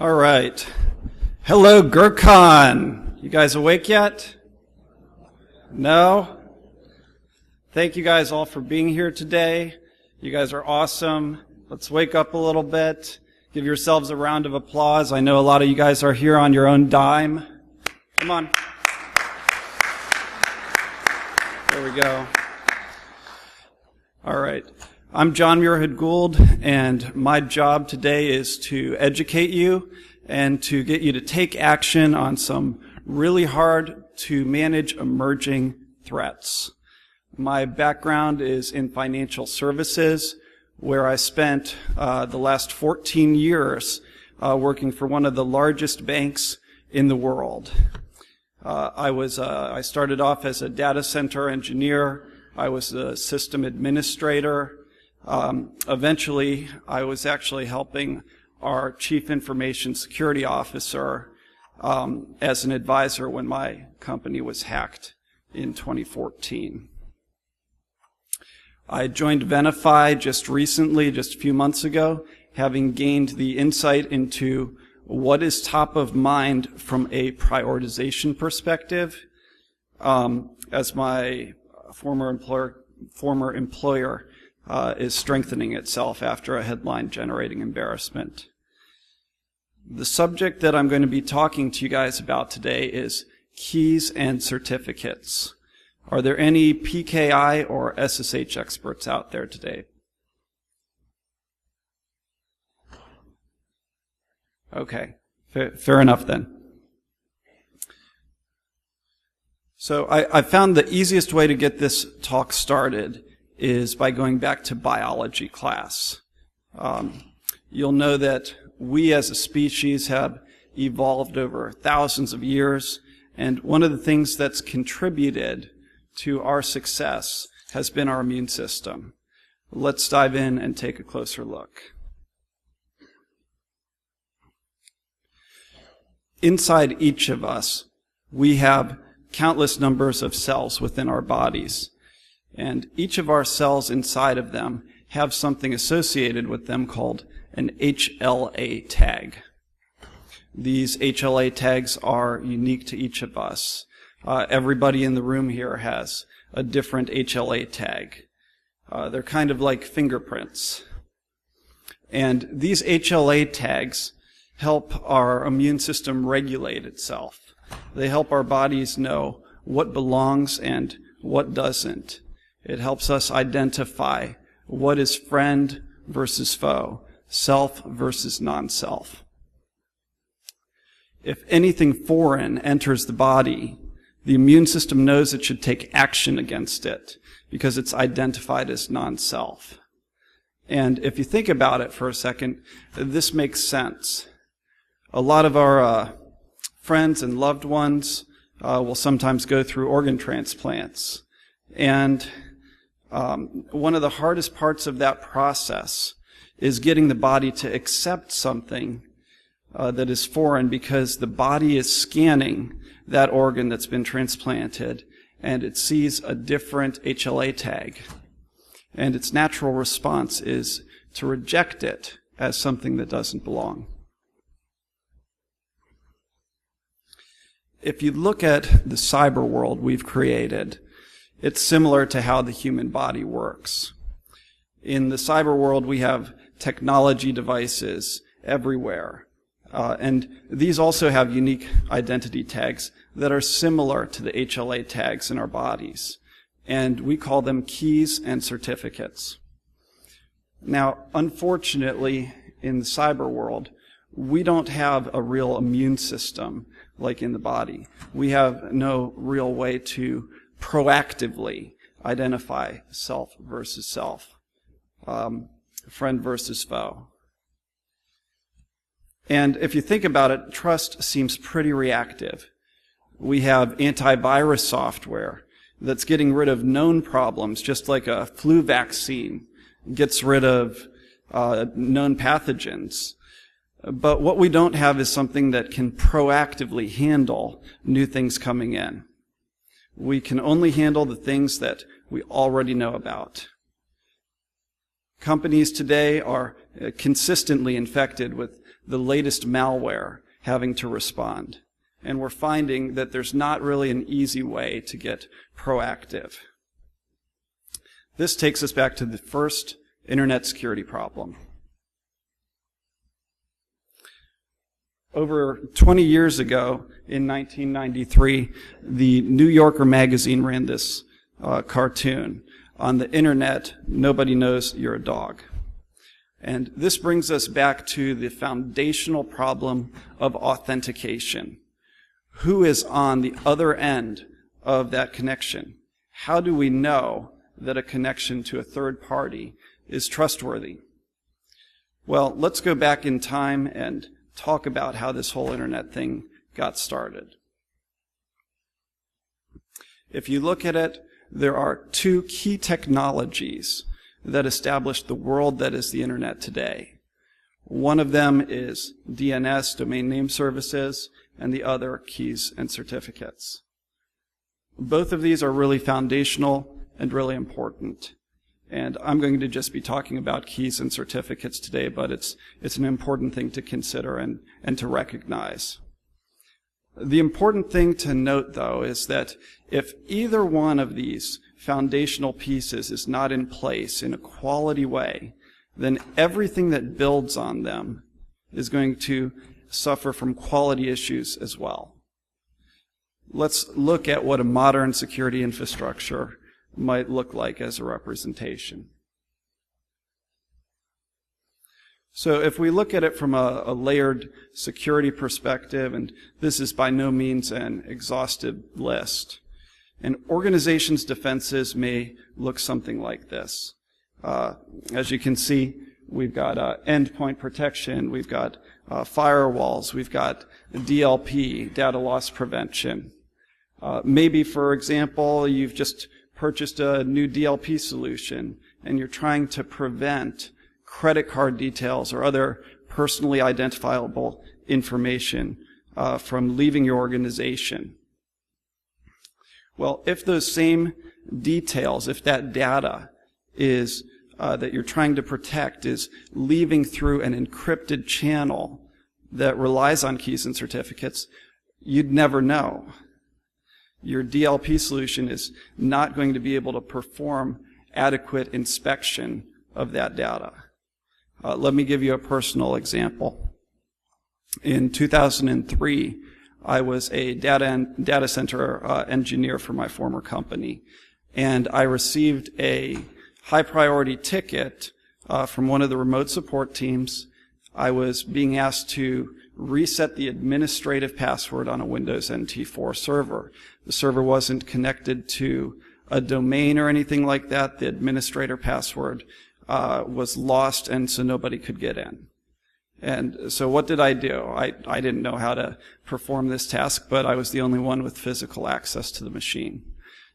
All right. Hello, GrrCon. You guys awake yet? No? Thank you guys all for being here today. You guys are awesome. Let's wake up a little bit. Give yourselves a round of applause. I know a lot of you guys are here on your own dime. Come on. There we go. All right. I'm John Muirhead Gould, and my job today is to educate you and to get you to take action on some really hard to manage emerging threats. My background is in financial services, where I spent the last 14 years working for one of the largest banks in the world. I started off as a data center engineer. I was a system administrator. Eventually, I was actually helping our chief information security officer as an advisor when my company was hacked in 2014. I joined Venafi just recently, just a few months ago, having gained the insight into what is top of mind from a prioritization perspective, as my former employer is strengthening itself after a headline-generating embarrassment. The subject that I'm going to be talking to you guys about today is keys and certificates. Are there any PKI or SSH experts out there today? Okay, fair enough then. So I found the easiest way to get this talk started is by going back to biology class. You'll know that we as a species have evolved over thousands of years, and one of the things that's contributed to our success has been our immune system. Let's dive in and take a closer look. Inside each of us, we have countless numbers of cells within our bodies. And each of our cells inside of them have something associated with them called an HLA tag. These HLA tags are unique to each of us. Everybody in the room here has a different HLA tag. They're kind of like fingerprints. And these HLA tags help our immune system regulate itself. They help our bodies know what belongs and what doesn't. It helps us identify what is friend versus foe, self versus non-self. If anything foreign enters the body, the immune system knows it should take action against it because it's identified as non-self. And if you think about it for a second, this makes sense. A lot of our friends and loved ones will sometimes go through organ transplants. And one of the hardest parts of that process is getting the body to accept something that is foreign, because the body is scanning that organ that's been transplanted and it sees a different HLA tag. And its natural response is to reject it as something that doesn't belong. If you look at the cyber world we've created, it's similar to how the human body works. In the cyber world, we have technology devices everywhere. And these also have unique identity tags that are similar to the HLA tags in our bodies. And we call them keys and certificates. Now, unfortunately, in the cyber world, we don't have a real immune system like in the body. We have no real way to proactively identify self versus self, friend versus foe. And if you think about it, trust seems pretty reactive. We have antivirus software that's getting rid of known problems, just like a flu vaccine gets rid of known pathogens. But what we don't have is something that can proactively handle new things coming in. We can only handle the things that we already know about. Companies today are consistently infected with the latest malware having to respond. And we're finding that there's not really an easy way to get proactive. This takes us back to the first internet security problem. Over 20 years ago, in 1993, the New Yorker magazine ran this cartoon. On the internet, nobody knows you're a dog. And this brings us back to the foundational problem of authentication. Who is on the other end of that connection? How do we know that a connection to a third party is trustworthy? Well, let's go back in time and talk about how this whole internet thing got started. If you look at it, there are two key technologies that established the world that is the internet today. One of them is DNS, domain name services, and the other keys and certificates. Both of these are really foundational and really important. And I'm going to just be talking about keys and certificates today, but it's an important thing to consider and to recognize. The important thing to note, though, is that if either one of these foundational pieces is not in place in a quality way, then everything that builds on them is going to suffer from quality issues as well. Let's look at what a modern security infrastructure might look like as a representation. So if we look at it from a layered security perspective, and this is by no means an exhaustive list, an organization's defenses may look something like this. As you can see, we've got endpoint protection, we've got firewalls, we've got DLP, data loss prevention. Maybe, for example, you've just purchased a new DLP solution and you're trying to prevent credit card details or other personally identifiable information from leaving your organization. Well, if those same details, if that data is that you're trying to protect is leaving through an encrypted channel that relies on keys and certificates, you'd never know. Your DLP solution is not going to be able to perform adequate inspection of that data. Let me give you a personal example. In 2003, I was a data center engineer for my former company, and I received a high-priority ticket from one of the remote support teams. I was being asked to reset the administrative password on a Windows NT4 server. The server wasn't connected to a domain or anything like that. The administrator password was lost, and so nobody could get in. And so what did I do? I didn't know how to perform this task, but I was the only one with physical access to the machine.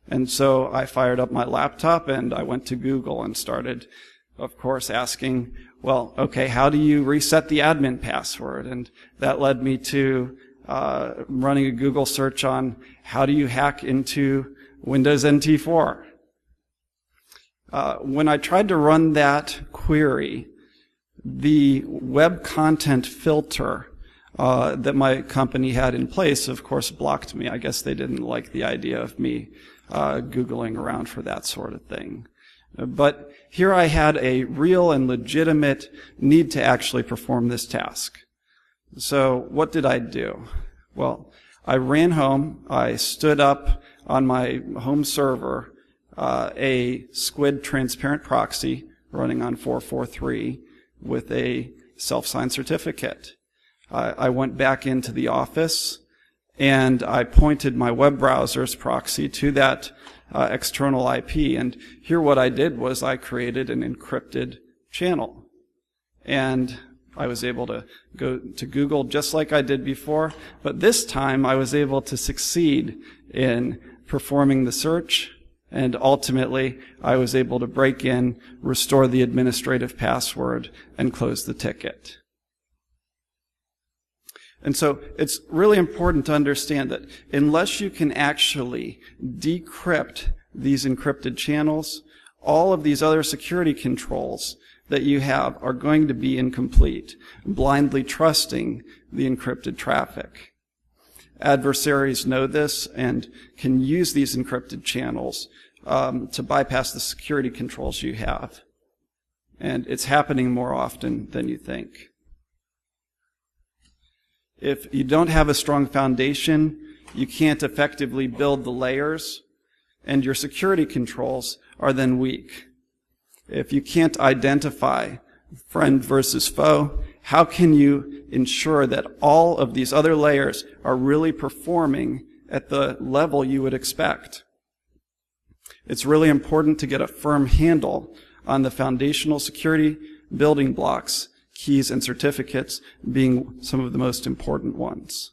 And so I fired up my laptop and I went to Google and started, of course, asking, well, okay, how do you reset the admin password? And that led me to running a Google search on how do you hack into Windows NT4. When I tried to run that query, the web content filter that my company had in place, of course, blocked me. I guess they didn't like the idea of me Googling around for that sort of thing. But here I had a real and legitimate need to actually perform this task. So what did I do? Well, I ran home. I stood up on my home server a Squid transparent proxy running on 443 with a self-signed certificate. I went back into the office and I pointed my web browser's proxy to that external IP. And here what I did was I created an encrypted channel. And I was able to go to Google just like I did before, but this time I was able to succeed in performing the search, and ultimately I was able to break in, restore the administrative password, and close the ticket. And so it's really important to understand that unless you can actually decrypt these encrypted channels, all of these other security controls that you have are going to be incomplete, blindly trusting the encrypted traffic. Adversaries know this and can use these encrypted channels to bypass the security controls you have. And it's happening more often than you think. If you don't have a strong foundation, you can't effectively build the layers, and your security controls are then weak. If you can't identify friend versus foe, how can you ensure that all of these other layers are really performing at the level you would expect? It's really important to get a firm handle on the foundational security building blocks, keys and certificates being some of the most important ones.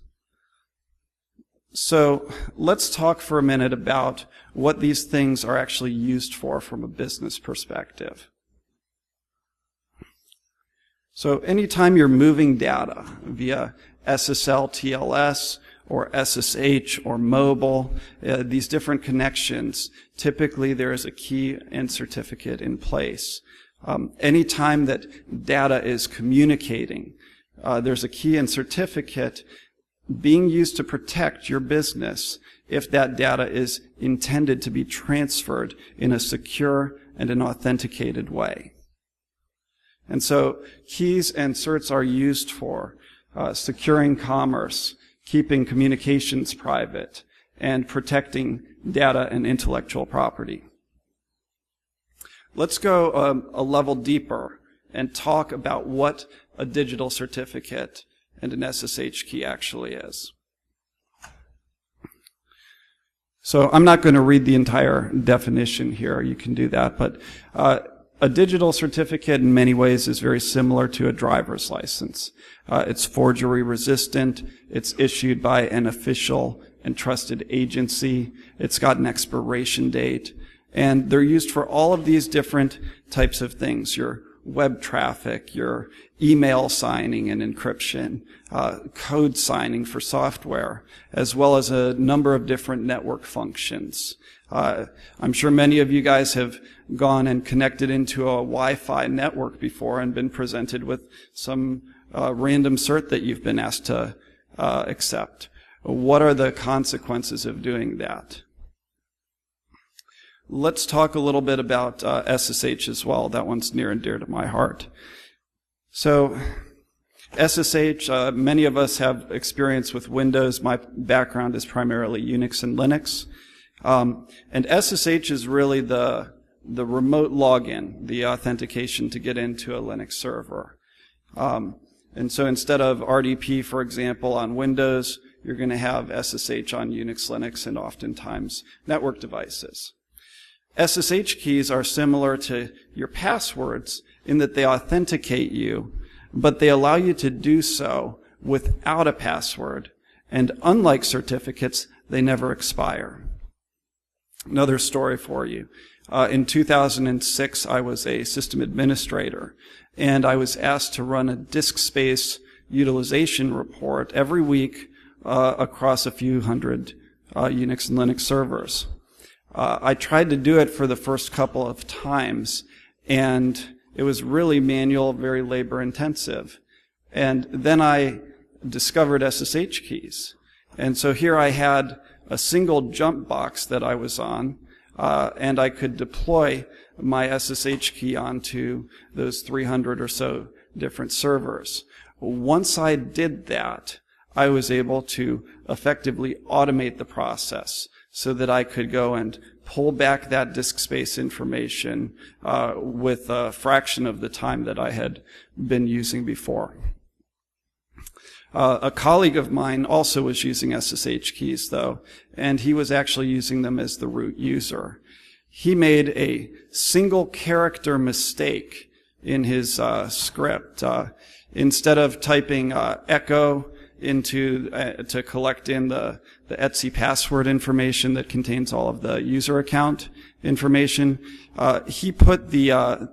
So let's talk for a minute about what these things are actually used for from a business perspective. So anytime you're moving data via SSL, TLS, or SSH, or mobile, these different connections, typically there is a key and certificate in place. Anytime that data is communicating, there's a key and certificate being used to protect your business if that data is intended to be transferred in a secure and an authenticated way. And so keys and certs are used for securing commerce, keeping communications private, and protecting data and intellectual property. Let's go a level deeper and talk about what a digital certificate and an SSH key actually is. So I'm not going to read the entire definition here. You can do that. But a digital certificate in many ways is very similar to a driver's license. It's forgery resistant. It's issued by an official and trusted agency. It's got an expiration date. And they're used for all of these different types of things. Your web traffic, your email signing and encryption, code signing for software, as well as a number of different network functions. I'm sure many of you guys have gone and connected into a Wi-Fi network before and been presented with some random cert that you've been asked to accept. What are the consequences of doing that? Let's talk a little bit about SSH as well. That one's near and dear to my heart. So SSH, many of us have experience with Windows. My background is primarily Unix and Linux. And SSH is really the remote login, the authentication to get into a Linux server. And so instead of RDP, for example, on Windows, you're going to have SSH on Unix, Linux, and oftentimes network devices. SSH keys are similar to your passwords in that they authenticate you, but they allow you to do so without a password. And unlike certificates, they never expire. Another story for you. In 2006, I was a system administrator, and I was asked to run a disk space utilization report every week across a few hundred Unix and Linux servers. I tried to do it for the first couple of times, and it was really manual, very labor intensive. And then I discovered SSH keys. And so here I had a single jump box that I was on, and I could deploy my SSH key onto those 300 or so different servers. Once I did that, I was able to effectively automate the process so that I could go and pull back that disk space information with a fraction of the time that I had been using before. A colleague of mine also was using SSH keys, though, and he was actually using them as the root user. He made a single character mistake in his script. Instead of typing echo into to collect in the Etsy password information that contains all of the user account information, he put the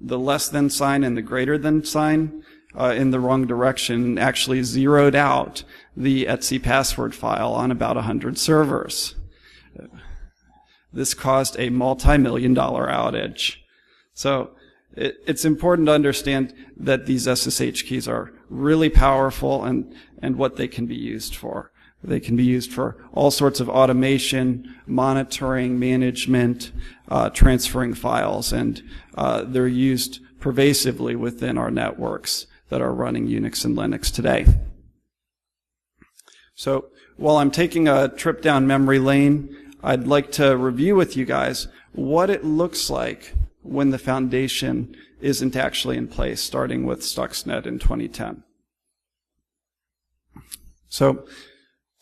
less than sign and the greater than sign in the wrong direction, and actually zeroed out the Etsy password file on about 100 servers. This caused a multi-million-dollar outage. So it's important to understand that these SSH keys are really powerful and what they can be used for. They can be used for all sorts of automation, monitoring, management, transferring files, and they're used pervasively within our networks that are running Unix and Linux today. So while I'm taking a trip down memory lane, I'd like to review with you guys what it looks like when the foundation isn't actually in place, starting with Stuxnet in 2010. So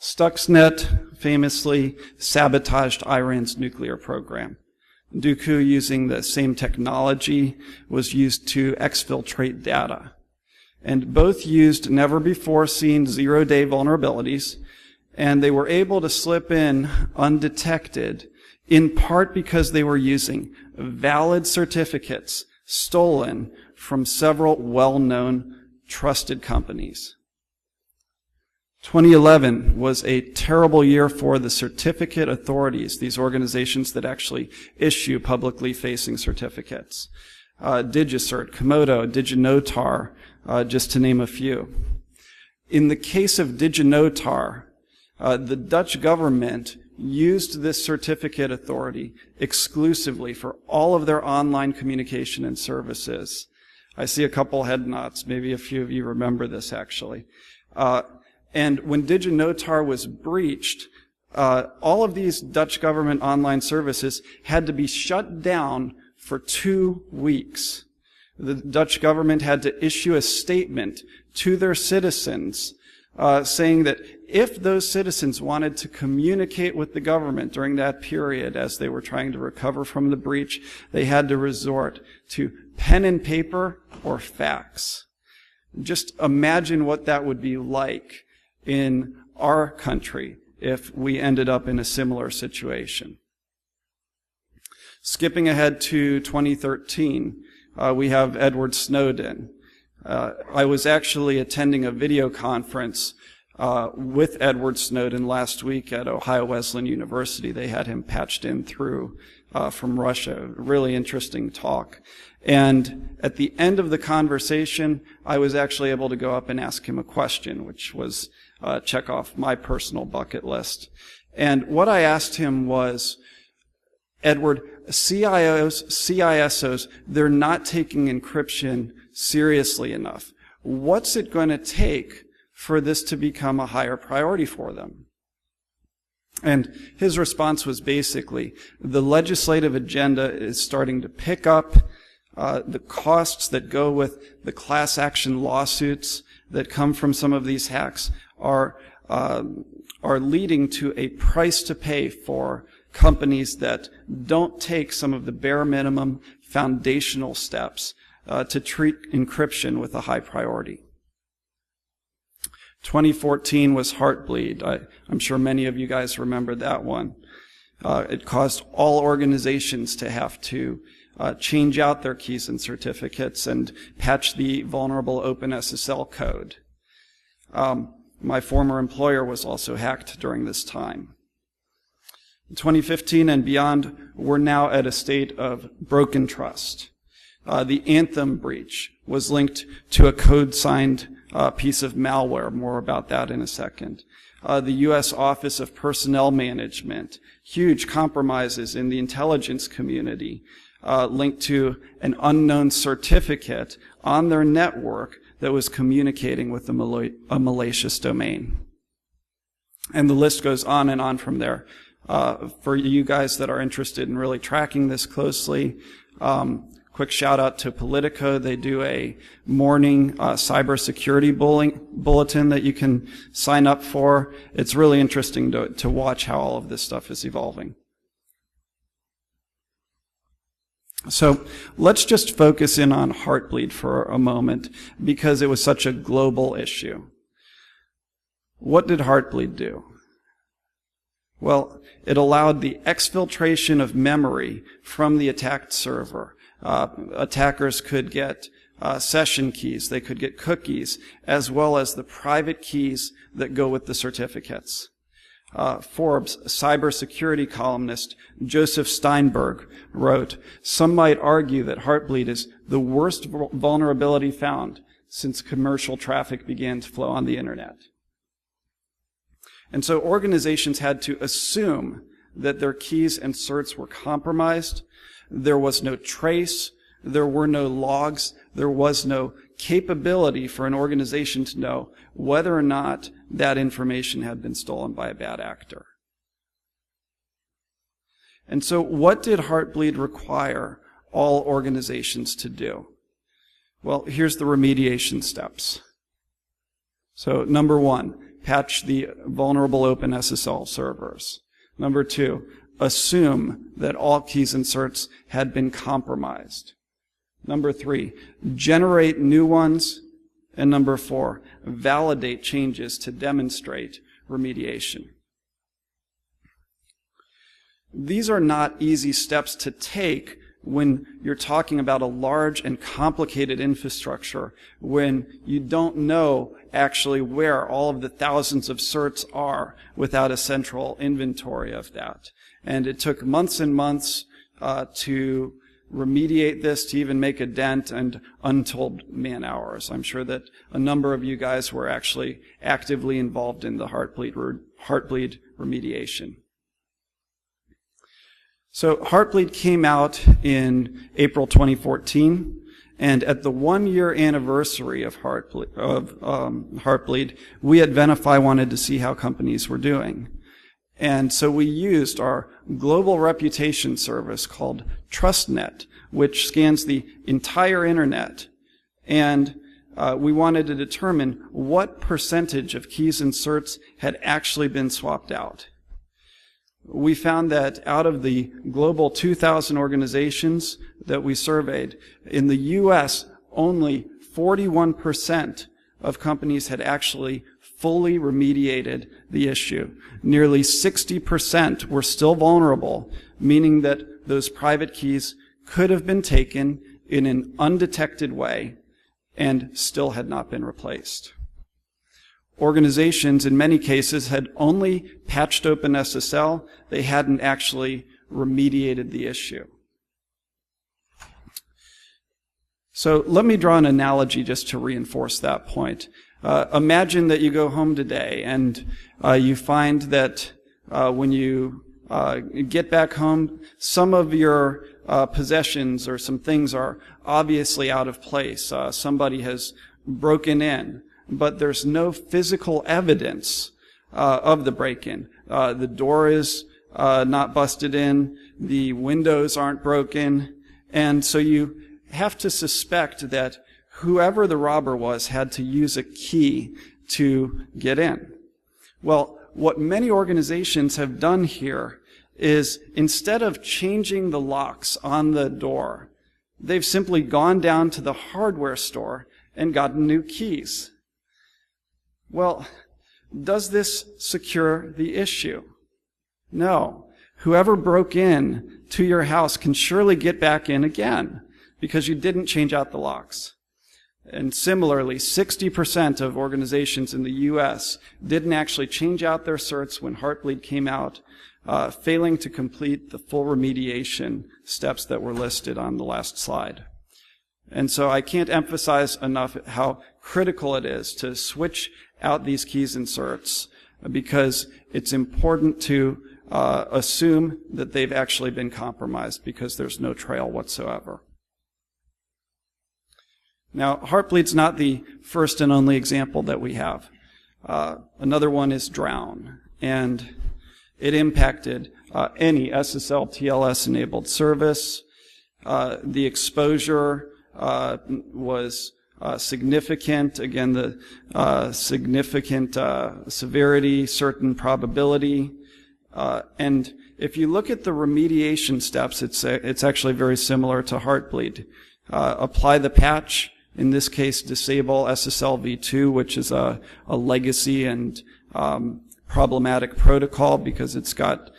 Stuxnet famously sabotaged Iran's nuclear program. Dooku, using the same technology, was used to exfiltrate data. And both used never-before-seen zero-day vulnerabilities, and they were able to slip in undetected, in part because they were using valid certificates stolen from several well-known, trusted companies. 2011 was a terrible year for the certificate authorities, these organizations that actually issue publicly facing certificates. DigiCert, Komodo, DigiNotar, just to name a few. In the case of DigiNotar, the Dutch government used this certificate authority exclusively for all of their online communication and services. I see a couple head nods. Maybe a few of you remember this, actually. And when DigiNotar was breached, all of these Dutch government online services had to be shut down for 2 weeks. The Dutch government had to issue a statement to their citizens saying that if those citizens wanted to communicate with the government during that period as they were trying to recover from the breach, they had to resort to pen and paper or fax. Just imagine what that would be like in our country if we ended up in a similar situation. Skipping ahead to 2013, we have Edward Snowden. I was actually attending a video conference with Edward Snowden last week at Ohio Wesleyan University. They had him patched in through from Russia. Really interesting talk. And at the end of the conversation, I was actually able to go up and ask him a question, which was check off my personal bucket list. And what I asked him was, Edward, CISOs, they're not taking encryption seriously enough. What's it going to take for this to become a higher priority for them? And his response was basically, the legislative agenda is starting to pick up. The costs that go with the class action lawsuits that come from some of these hacks are leading to a price to pay for companies that don't take some of the bare minimum foundational steps to treat encryption with a high priority. 2014 was Heartbleed. I'm sure many of you guys remember that one. It caused all organizations to have to change out their keys and certificates and patch the vulnerable OpenSSL code. My former employer was also hacked during this time. In 2015 and beyond, we're now at a state of broken trust. The Anthem breach was linked to a code-signed piece of malware. More about that in a second. The U.S. Office of Personnel Management, huge compromises in the intelligence community, linked to an unknown certificate on their network that was communicating with a malicious domain. And the list goes on and on from there. For you guys that are interested in really tracking this closely, quick shout out to Politico. They do a morning cybersecurity bulletin that you can sign up for. It's really interesting to watch how all of this stuff is evolving. So let's just focus in on Heartbleed for a moment because it was such a global issue. What did Heartbleed do? Well, it allowed the exfiltration of memory from the attacked server. Attackers could get session keys, they could get cookies, as well as the private keys that go with the certificates. Forbes cybersecurity columnist Joseph Steinberg wrote, "Some might argue that Heartbleed is the worst vulnerability found since commercial traffic began to flow on the internet." And so organizations had to assume that their keys and certs were compromised. There was no trace. There were no logs. There was no capability for an organization to know whether or not that information had been stolen by a bad actor. And so what did Heartbleed require all organizations to do? Well, here's the remediation steps. So number 1, patch the vulnerable OpenSSL servers. Number 2, assume that all keys and certs had been compromised. Number 3, generate new ones. And number 4, validate changes to demonstrate remediation. These are not easy steps to take when you're talking about a large and complicated infrastructure, when you don't know actually where all of the thousands of certs are without a central inventory of that. And it took months and months to remediate this, to even make a dent, and untold man hours. I'm sure that a number of you guys were actually actively involved in the Heartbleed remediation. So Heartbleed came out in April 2014, and at the 1-year anniversary of Heartbleed, we at Venafi wanted to see how companies were doing. And so we used our global reputation service called TrustNet, which scans the entire internet. And we wanted to determine what percentage of keys and certs had actually been swapped out. We found that out of the global 2,000 organizations that we surveyed, in the U.S., only 41% of companies had actually fully remediated the issue. Nearly 60% were still vulnerable, meaning that those private keys could have been taken in an undetected way and still had not been replaced. Organizations, in many cases, had only patched OpenSSL. They hadn't actually remediated the issue. So let me draw an analogy just to reinforce that point. Imagine that you go home today and you find that when you get back home, some of your possessions or some things are obviously out of place. Somebody has broken in, but there's no physical evidence of the break-in. The door is not busted in, the windows aren't broken, and so you have to suspect that whoever the robber was had to use a key to get in. Well, what many organizations have done here is, instead of changing the locks on the door, they've simply gone down to the hardware store and gotten new keys. Well, does this secure the issue? No. Whoever broke in to your house can surely get back in again because you didn't change out the locks. And similarly, 60% of organizations in the U.S. didn't actually change out their certs when Heartbleed came out, failing to complete the full remediation steps that were listed on the last slide. And so I can't emphasize enough how critical it is to switch out these keys and certs, because it's important to assume that they've actually been compromised, because there's no trail whatsoever. Now, Heartbleed's not the first and only example that we have. Another one is Drown, and it impacted any SSL TLS-enabled service. The exposure was significant. Again, the significant severity, certain probability. And if you look at the remediation steps, it's actually very similar to Heartbleed. Apply the patch. In this case, disable SSL v2, which is a legacy and problematic protocol because it's got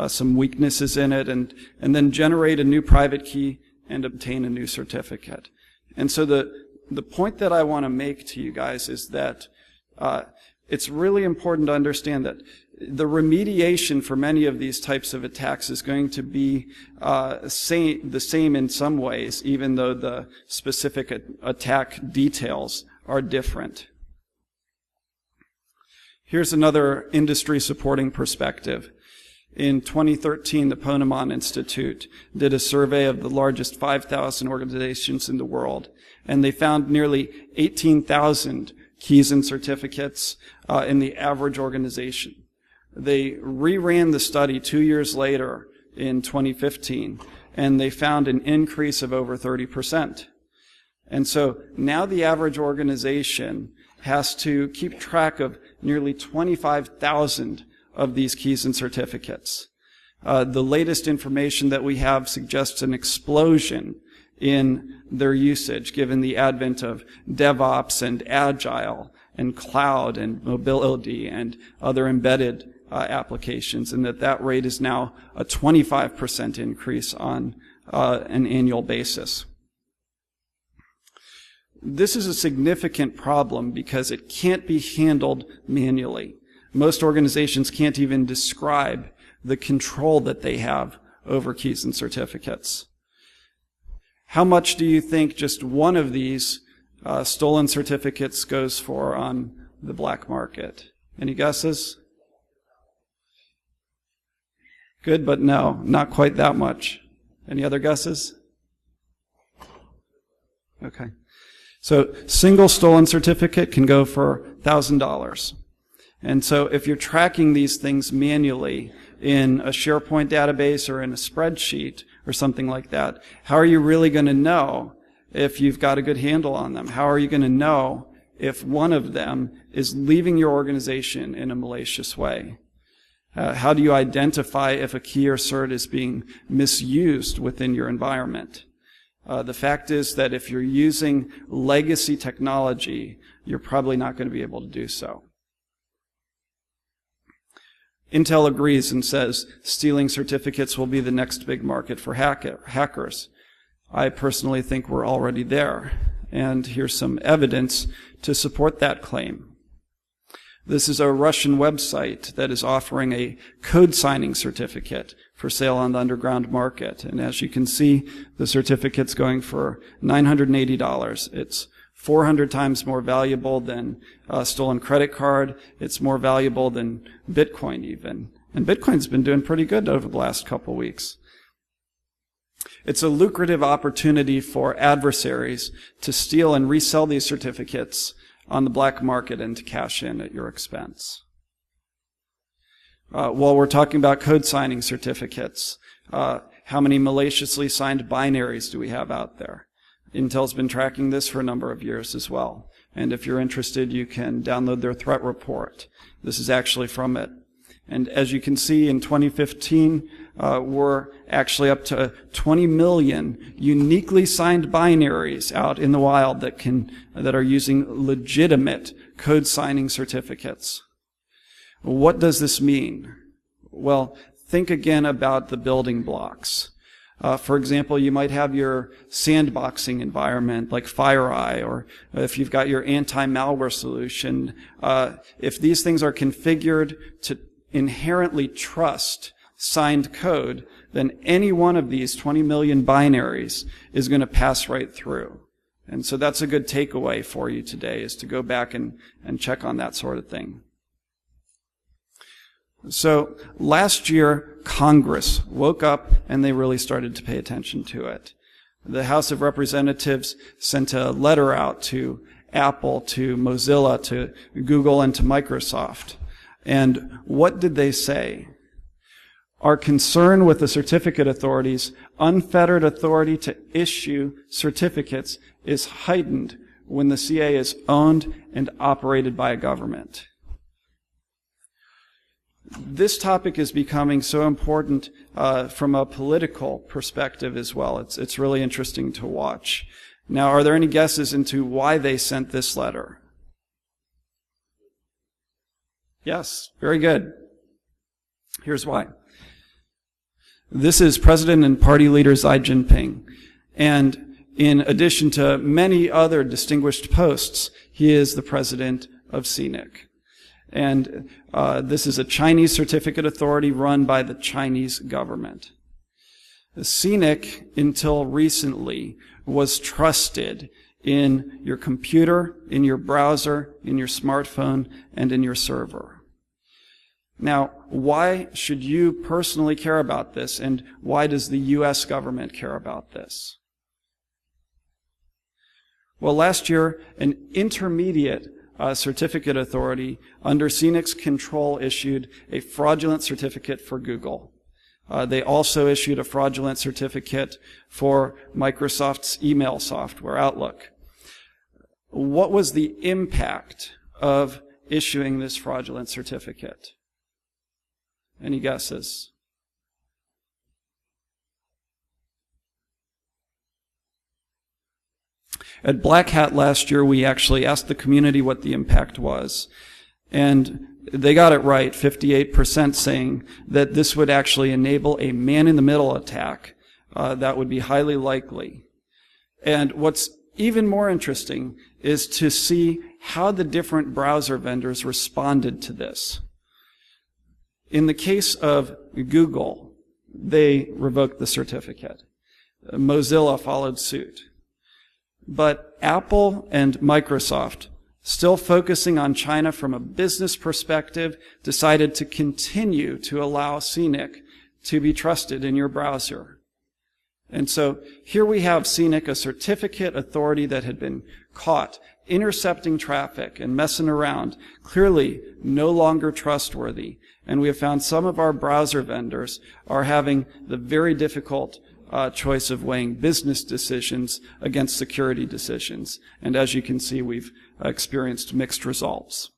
some weaknesses in it, and then generate a new private key and obtain a new certificate. And so the point that I want to make to you guys is that it's really important to understand that the remediation for many of these types of attacks is going to be the same in some ways, even though the specific attack details are different. Here's another industry supporting perspective. In 2013, the Ponemon Institute did a survey of the largest 5,000 organizations in the world, and they found nearly 18,000 keys and certificates in the average organization. They reran the study 2 years later in 2015, and they found an increase of over 30%. And so now the average organization has to keep track of nearly 25,000 of these keys and certificates. The latest information that we have suggests an explosion in their usage, given the advent of DevOps and Agile and cloud and mobility and other embedded applications, and that rate is now a 25% increase on an annual basis. This is a significant problem because it can't be handled manually. Most organizations can't even describe the control that they have over keys and certificates. How much do you think just one of these stolen certificates goes for on the black market? Any guesses? Good, but no, not quite that much. Any other guesses? Okay. So single stolen certificate can go for $1,000. And so if you're tracking these things manually in a SharePoint database or in a spreadsheet or something like that, how are you really going to know if you've got a good handle on them? How are you going to know if one of them is leaving your organization in a malicious way? How do you identify if a key or cert is being misused within your environment? The fact is that if you're using legacy technology, you're probably not going to be able to do so. Intel agrees and says stealing certificates will be the next big market for hackers. I personally think we're already there, and here's some evidence to support that claim. This is a Russian website that is offering a code signing certificate for sale on the underground market. And as you can see, the certificate's going for $980. It's 400 times more valuable than a stolen credit card. It's more valuable than Bitcoin even. And Bitcoin's been doing pretty good over the last couple weeks. It's a lucrative opportunity for adversaries to steal and resell these certificates on the black market and to cash in at your expense. While we're talking about code signing certificates, how many maliciously signed binaries do we have out there? Intel's been tracking this for a number of years as well. And if you're interested, you can download their threat report. This is actually from it. And as you can see, in 2015, we're actually up to 20 million uniquely signed binaries out in the wild that are using legitimate code signing certificates. What does this mean? Well, think again about the building blocks. For example, you might have your sandboxing environment like FireEye, or if you've got your anti-malware solution. If these things are configured to inherently trust signed code, then any one of these 20 million binaries is going to pass right through. And so that's a good takeaway for you today, is to go back and check on that sort of thing. So last year, Congress woke up and they really started to pay attention to it. The House of Representatives sent a letter out to Apple, to Mozilla, to Google, and to Microsoft. And what did they say? Our concern with the certificate authorities' unfettered authority to issue certificates is heightened when the CA is owned and operated by a government. This topic is becoming so important from a political perspective as well. It's really interesting to watch. Now, are there any guesses into why they sent this letter? Yes, very good. Here's why. This is President and Party leader Xi Jinping. And in addition to many other distinguished posts, he is the president of CNIC. And this is a Chinese certificate authority run by the Chinese government. CNIC, until recently, was trusted in your computer, in your browser, in your smartphone, and in your server. Now, why should you personally care about this, and why does the U.S. government care about this? Well, last year, an intermediate certificate authority under CNIC's control issued a fraudulent certificate for Google. They also issued a fraudulent certificate for Microsoft's email software, Outlook. What was the impact of issuing this fraudulent certificate? Any guesses? At Black Hat last year, we actually asked the community what the impact was. And they got it right, 58% saying that this would actually enable a man-in-the-middle attack that would be highly likely. And what's even more interesting is to see how the different browser vendors responded to this. In the case of Google, they revoked the certificate. Mozilla followed suit. But Apple and Microsoft, still focusing on China from a business perspective, decided to continue to allow CNIC to be trusted in your browser. And so here we have CNIC, a certificate authority that had been caught intercepting traffic and messing around, clearly no longer trustworthy. And we have found some of our browser vendors are having the very difficult choice of weighing business decisions against security decisions. And as you can see, we've experienced mixed results.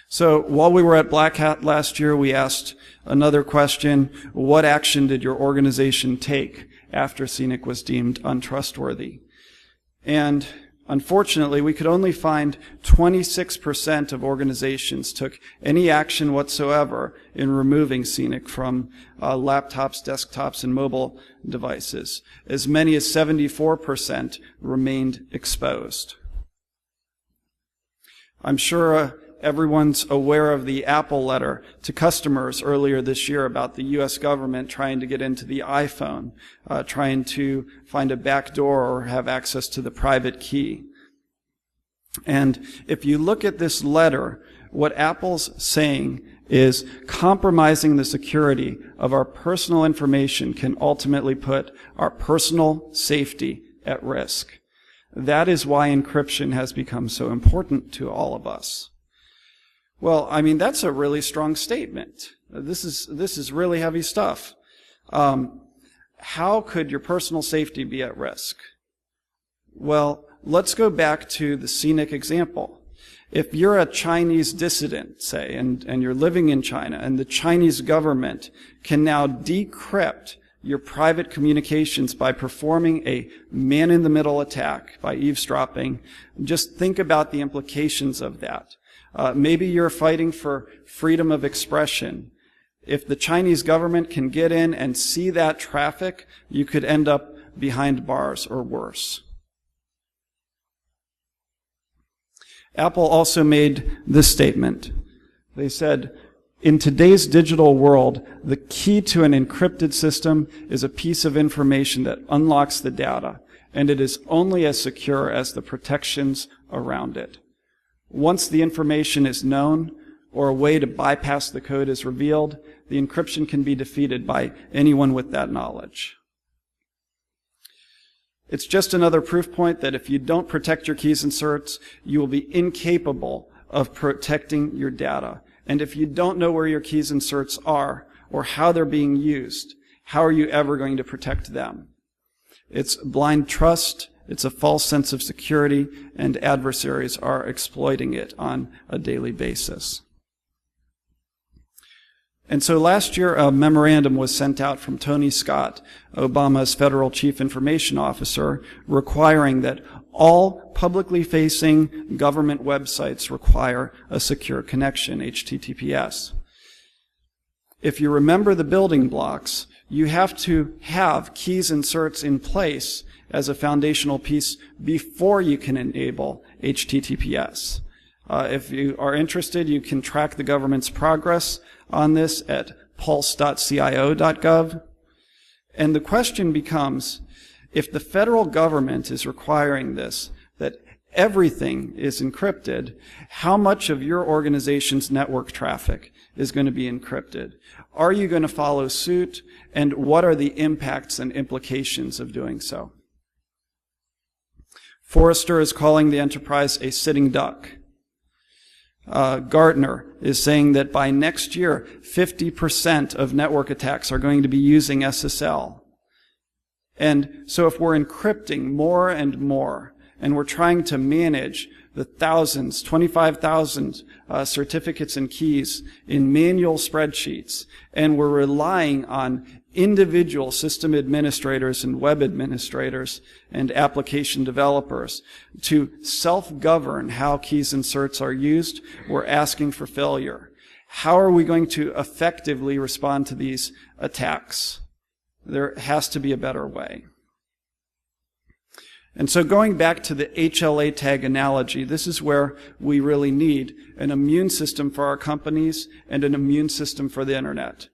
So while we were at Black Hat last year, we asked another question: what action did your organization take after CNIC was deemed untrustworthy? And unfortunately, we could only find 26% of organizations took any action whatsoever in removing CNIC from laptops, desktops, and mobile devices. As many as 74% remained exposed. I'm sure everyone's aware of the Apple letter to customers earlier this year about the U.S. government trying to get into the iPhone, trying to find a backdoor or have access to the private key. And if you look at this letter, what Apple's saying is compromising the security of our personal information can ultimately put our personal safety at risk. That is why encryption has become so important to all of us. Well, I mean, that's a really strong statement. This is really heavy stuff. How could your personal safety be at risk? Well, let's go back to the CNIC example. If you're a Chinese dissident, say, and you're living in China, and the Chinese government can now decrypt your private communications by performing a man-in-the-middle attack, by eavesdropping, just think about the implications of that. Maybe you're fighting for freedom of expression. If the Chinese government can get in and see that traffic, you could end up behind bars or worse. Apple also made this statement. They said, in today's digital world, the key to an encrypted system is a piece of information that unlocks the data, and it is only as secure as the protections around it. Once the information is known, or a way to bypass the code is revealed, the encryption can be defeated by anyone with that knowledge. It's just another proof point that if you don't protect your keys and certs, you will be incapable of protecting your data. And if you don't know where your keys and certs are, or how they're being used, how are you ever going to protect them? It's blind trust. It's a false sense of security, and adversaries are exploiting it on a daily basis. And so last year, a memorandum was sent out from Tony Scott, Obama's federal chief information officer, requiring that all publicly facing government websites require a secure connection, HTTPS. If you remember the building blocks, you have to have keys and certs in place as a foundational piece before you can enable HTTPS. If you are interested, you can track the government's progress on this at pulse.cio.gov. And the question becomes, if the federal government is requiring this, that everything is encrypted, how much of your organization's network traffic is going to be encrypted? Are you going to follow suit? And what are the impacts and implications of doing so? Forrester is calling the enterprise a sitting duck. Gartner is saying that by next year, 50% of network attacks are going to be using SSL. And so if we're encrypting more and more, and we're trying to manage the thousands, 25,000 certificates and keys in manual spreadsheets, and we're relying on individual system administrators and web administrators and application developers to self-govern how keys and certs are used, we're asking for failure. How are we going to effectively respond to these attacks? There has to be a better way. And so going back to the HLA tag analogy, this is where we really need an immune system for our companies and an immune system for the internet.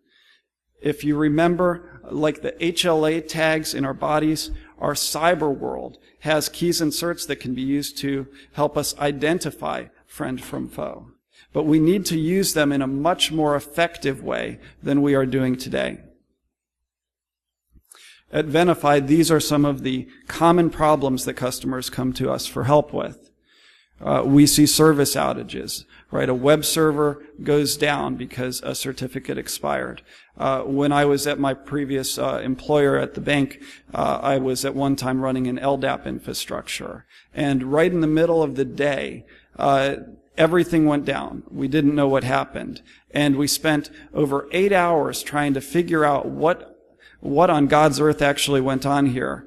If you remember, like the HLA tags in our bodies, our cyber world has keys and certs that can be used to help us identify friend from foe. But we need to use them in a much more effective way than we are doing today. At Venafi, these are some of the common problems that customers come to us for help with. We see service outages, right? A web server goes down because a certificate expired. When I was at my previous employer at the bank, I was at one time running an LDAP infrastructure. And right in the middle of the day, everything went down. We didn't know what happened. And we spent over 8 hours trying to figure out what on God's earth actually went on here.